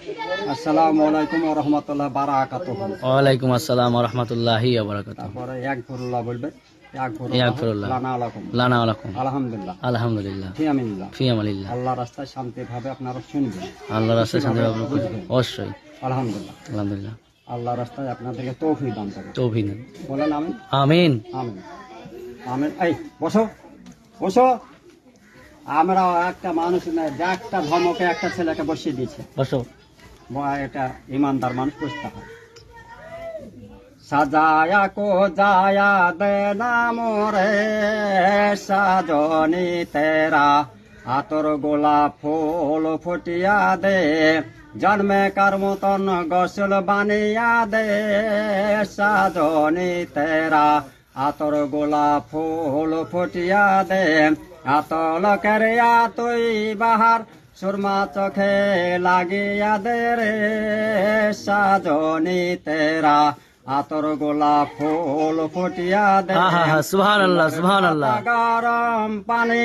আসসালামু আলাইকুম ওয়া রাহমাতুল্লাহি ওয়া বারাকাতুহু। ওয়ালাইকুম আসসালাম ওয়া রাহমাতুল্লাহি ওয়া বারাকাতুহু। তারপরে একফরুল্লাহ বলবে, ইয়াগফিরুল্লাহ লানা আলাকুম, লানা ওয়া লাকুম। আলহামদুলিল্লাহ, আলহামদুলিল্লাহ, ফি আমিনিল্লাহ। ফি আমানিল্লাহ। আল্লাহর রাস্তায় শান্তিভাবে আপনারা শুনবেন, আল্লাহর রাস্তায় শান্তি খুশিভাবে পাবেন। বুঝবেন। অবশ্যই। আলহামদুলিল্লাহ, আলহামদুলিল্লাহ। আল্লাহর রাস্তায় আপনাদেরকে তৌফিক দান করুন। তৌফিক। বলেন আমিন। আমিন। আমিন আমিন। এই বসো বসো। আমরা একটা মানুষ না, একটা ধর্মকে একটা ছেলেকে বসিয়ে দিয়েছে। বসো। এটা ইমানদার মানুষ বসতে হয়। সাজায়া কো জায়া দে নামরে সাজনি তেরা, আতর গোলাপ ফুল ফুটিয়া দে, জন্মে কার মতন গসল বানিয়া দে সাজনি তেরা, আতর গোলাপ ফুল ফুটিয়া দে, আতল কেরিয়া তুই বাহার, সুরমা চোখে লাগিয়া দে রে সাজনি তেরা, আতর গোলাপ ফুল ফুটিয়া দে। সুবহানাল্লাহ, সুবহানাল্লাহ। গরম পানি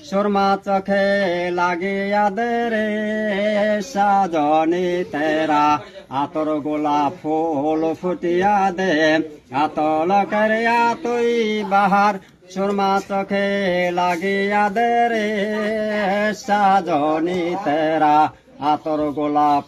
সুরমা চোখে লাগিয়া দে রে সাজনি তেরা, আতর গোলাপ ফুল ফুটিয়া দে, আতল করিয়া তুই বাহার, সুরমা চোখে লাগিয়া দে রে সাজনি তেরা, আতর গোলাপ।